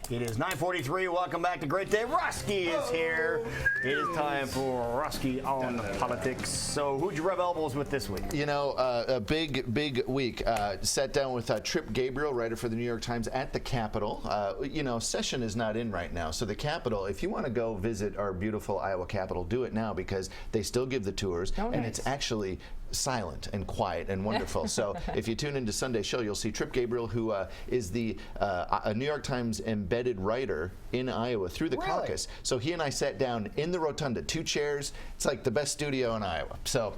It is 9:43. Welcome back to Great Day. Roske is here. It is time for Roske on the politics. So, who'd you rub elbows with this week? You know, a big week. Sat down with Trip Gabriel, writer for the New York Times, at the Capitol. You know, session is not in right now. So the Capitol, if you want to go visit our beautiful Iowa Capitol, do it now because they still give the tours. Oh, and nice. it's actually silent and quiet and wonderful. So if you tune into Sunday's show, you'll see Trip Gabriel, who is the New York Times embedded writer in Iowa through the caucus. So he and I sat down in the rotunda, 2 chairs. It's like the best studio in Iowa. So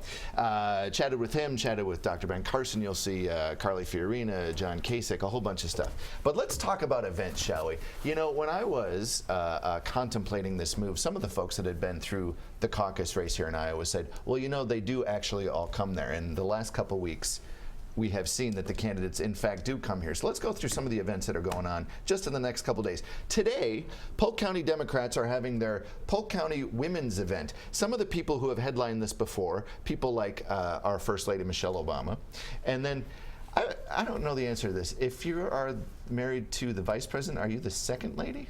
chatted with him, chatted with Dr. Ben Carson. You'll see Carly Fiorina, John Kasich, a whole bunch of stuff. But let's talk about events, shall we? You know, when I was contemplating this move, some of the folks that had been through the caucus race here in Iowa said, well, you know, they do actually all come there. And the last couple weeks, we have seen that the candidates, in fact, do come here. So let's go through some of the events that are going on just in the next couple days. Today, Polk County Democrats are having their Polk County Women's Event. Some of the people who have headlined this before, people like our First Lady, Michelle Obama. And then, I don't know the answer to this. If you are married to the Vice President, are you the second lady?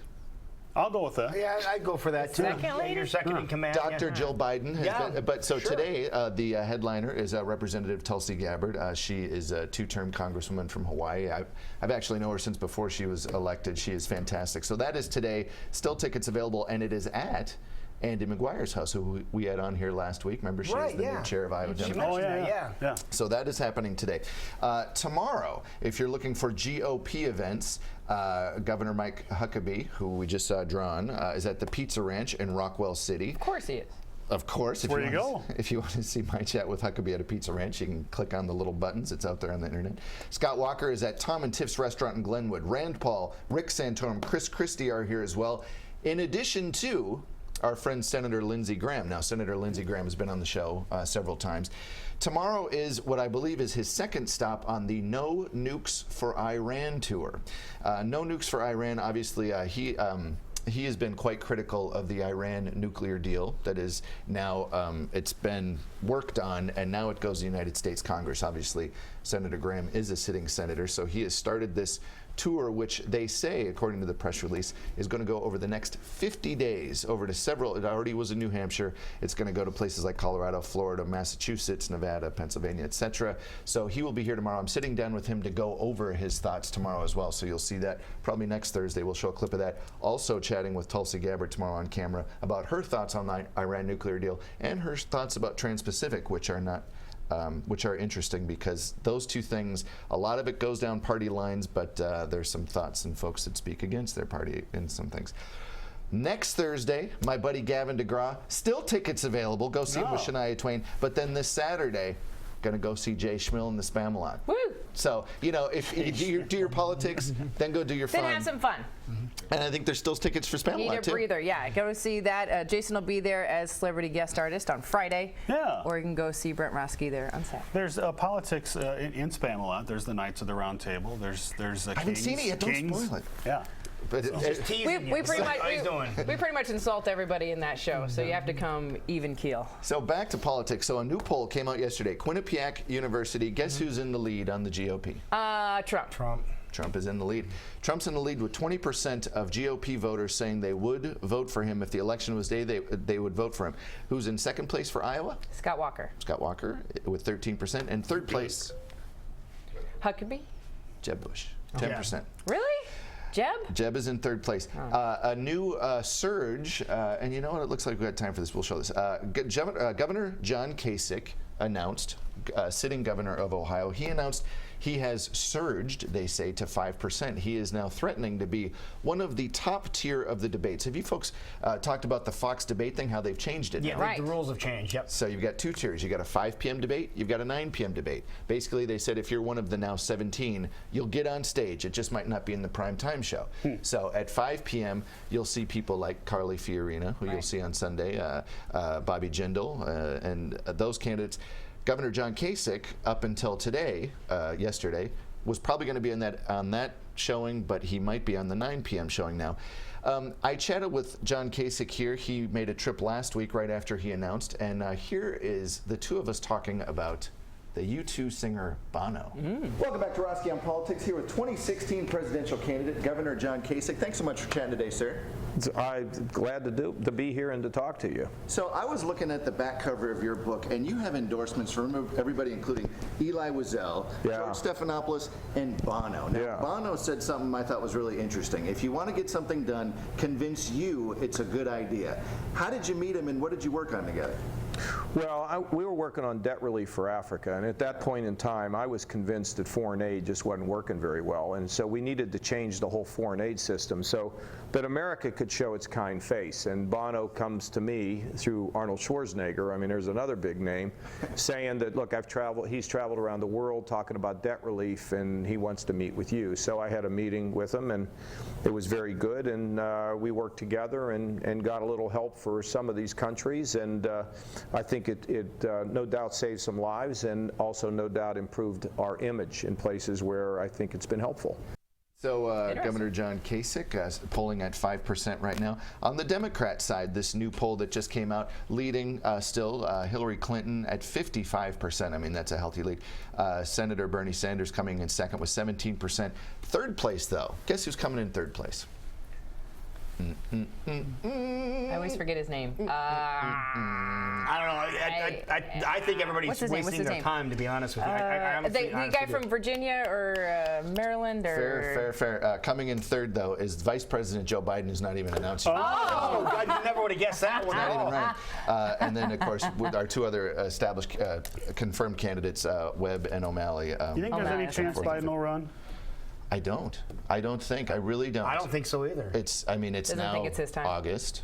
I'll go with that. Yeah, I'd go for that too. Second lady? You're second in command. Dr. Jill Biden has been, but so sure. today the headliner is Representative Tulsi Gabbard. She is a 2-term congresswoman from Hawaii. I've actually known her since before she was elected. She is fantastic. So that is today. Still tickets available, and it is at Andy McGuire's house, who we had on here last week. Remember, she is the new chair of Iowa Democrats. Oh, yeah. So that is happening today. Tomorrow, if you're looking for GOP events, Governor Mike Huckabee, who we just saw drawn, is at the Pizza Ranch in Rockwell City. Of course he is. Of course. Where you go. If you want to see my chat with Huckabee at a Pizza Ranch, you can click on the little buttons. It's out there on the internet. Scott Walker is at Tom and Tiff's Restaurant in Glenwood. Rand Paul, Rick Santorum, Chris Christie are here as well, in addition to our friend Senator Lindsey Graham. Now, Senator Lindsey Graham has been on the show several times. Tomorrow is what I believe is his second stop on the No Nukes for Iran tour. No Nukes for Iran, obviously, he has been quite critical of the Iran nuclear deal that is now, it's been worked on, and now it goes to the United States Congress. Obviously, Senator Graham is a sitting senator, so he has started this tour, which they say, according to the press release, is going to go over the next 50 days over to several. It already was in New Hampshire. It's going to go to places like Colorado, Florida, Massachusetts, Nevada, Pennsylvania, etc. So he will be here tomorrow. I'm sitting down with him to go over his thoughts tomorrow as well. So you'll see that probably next Thursday. We'll show a clip of that. Also chatting with Tulsi Gabbard tomorrow on camera about her thoughts on the Iran nuclear deal and her thoughts about Trans-Pacific, which are interesting because those two things, a lot of it goes down party lines, but there's some thoughts and folks that speak against their party in some things. Next Thursday, my buddy Gavin DeGraw, still tickets available. Go see him with Shania Twain. But then this Saturday, going to go see Jay Schmill and the Spamalot. Woo! So, you know, if you do your politics, then go do your fun. Then have some fun. And I think there's still tickets for Spamalot, Need a too. breather, yeah. Go see that. Jason will be there as celebrity guest artist on Friday. Yeah. Or you can go see Brent Roske there on Saturday. There's politics in Spamalot. There's the Knights of the Round Table. There's I haven't seen it yet. Don't spoil it. Yeah. But We pretty much insult everybody in that show, so you have to come even keel. So back to politics. So a new poll came out yesterday. Quinnipiac University, guess who's in the lead on the GOP? Trump. Trump is in the lead. Trump's in the lead with 20% of GOP voters saying they would vote for him if the election was day. They would vote for him. Who's in second place for Iowa? Scott Walker. Scott Walker with 13%. And third place? Huckabee. Jeb Bush, 10%. Really? Jeb is in third place. A new surge, and you know what? It looks like we've got time for this. We'll show this. Governor John Kasich announced, sitting governor of Ohio, he announced he has surged, they say, to 5%. He is now threatening to be one of the top tier of the debates. Have you folks talked about the Fox debate thing, how they've changed it? Yeah, right. The rules have changed, yep. So you've got 2 tiers. You've got a 5 p.m. debate, you've got a 9 p.m. debate. Basically, they said if you're one of the now 17, you'll get on stage. It just might not be in the prime time show. So at 5 p.m., you'll see people like Carly Fiorina, who you'll see on Sunday, Bobby Jindal, and those candidates. Governor John Kasich, up until today, yesterday, was probably going to be on that showing, but he might be on the 9 p.m. showing now. I chatted with John Kasich here. He made a trip last week right after he announced, and here is the two of us talking about the U2 singer Bono. Welcome back to Roske on Politics, here with 2016 presidential candidate Governor John Kasich. Thanks so much for chatting today, sir. I'm glad to be here and to talk to you. So I was looking at the back cover of your book, and you have endorsements from everybody, including Eli Wiesel, Yeah. George Stephanopoulos, and Bono. Now, Yeah. Bono said something I thought was really interesting. If you want to get something done, convince you it's a good idea. How did you meet him, and what did you work on together? Well, we were working on debt relief for Africa, and at that point in time, I was convinced that foreign aid just wasn't working very well, and so we needed to change the whole foreign aid system so that America could show its kind face. And Bono comes to me through Arnold Schwarzenegger, I mean, there's another big name, saying that, look, he's traveled around the world talking about debt relief, and he wants to meet with you. So I had a meeting with him, and it was very good, and we worked together and got a little help for some of these countries, and I think it no doubt saved some lives and also no doubt improved our image in places where I think it's been helpful. So Governor John Kasich polling at 5% right now. On the Democrat side, this new poll that just came out, leading still Hillary Clinton at 55%. I mean, that's a healthy lead. Senator Bernie Sanders coming in second with 17%. Third place, though. Guess who's coming in third place? I always forget his name. I don't know. I think everybody's What's his name? wasting their time, to be honest with you. The guy from Virginia or Maryland or Fair. Coming in third, though, is Vice President Joe Biden, who's not even announced yet. Oh, God, you never would have guessed that one. Not even right. And then, of course, with our two other established confirmed candidates, Webb and O'Malley. You think there's any chance Biden will run? I don't think. I really don't. I don't think so either. It's Doesn't now think it's his time. August,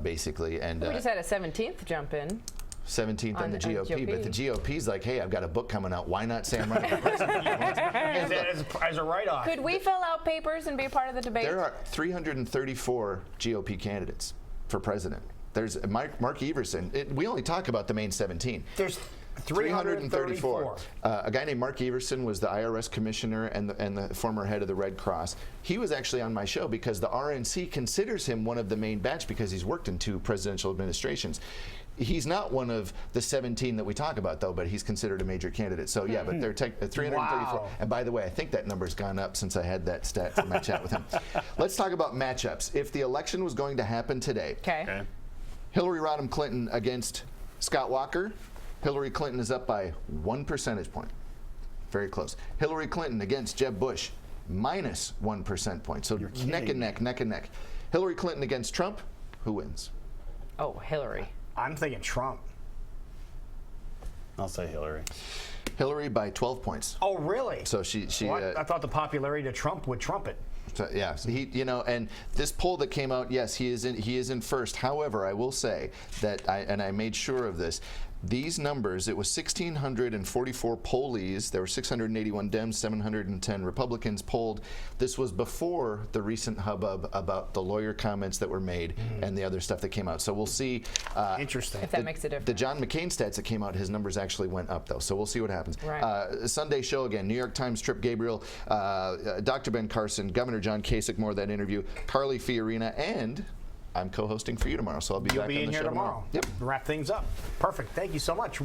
basically, and we just had a 17th jump in. 17th on the GOP, but the GOP's like, hey, I've got a book coming out. Why not say I'm running for president? As a write-off. Could we fill out papers and be a part of the debate? There are 334 GOP candidates for president. There's Mark Everson. We only talk about the main 17. There's 334. A guy named Mark Everson was the IRS commissioner and the former head of the Red Cross. He was actually on my show because the RNC considers him one of the main batch because he's worked in 2 presidential administrations. He's not one of the 17 that we talk about, though, but he's considered a major candidate. So, yeah, but they're 334. Wow. And by the way, I think that number's gone up since I had that stat from my chat with him. Let's talk about matchups. If the election was going to happen today, Okay. Hillary Rodham Clinton against Scott Walker, Hillary Clinton is up by 1 percentage point. Very close. Hillary Clinton against Jeb Bush, minus 1 percentage point. So neck and neck. Hillary Clinton against Trump, who wins? Oh, Hillary. I'm thinking Trump. I'll say Hillary. Hillary by 12 points. Oh, really? So she I thought the popularity to Trump would trump it. So, yeah, so and this poll that came out, yes, he is in first. However, I will say that I made sure of this. These numbers, it was 1,644 pollees. There were 681 Dems, 710 Republicans polled. This was before the recent hubbub about the lawyer comments that were made and the other stuff that came out. So we'll see. Interesting. If that makes a difference. The John McCain stats that came out, his numbers actually went up, though. So we'll see what happens. Right. Sunday show again. New York Times, Trip Gabriel, Dr. Ben Carson, Governor John Kasich, more of that interview, Carly Fiorina, and I'm co-hosting for you tomorrow, so I'll be You'll back be on in the here show tomorrow. Yep. Wrap things up. Perfect. Thank you so much.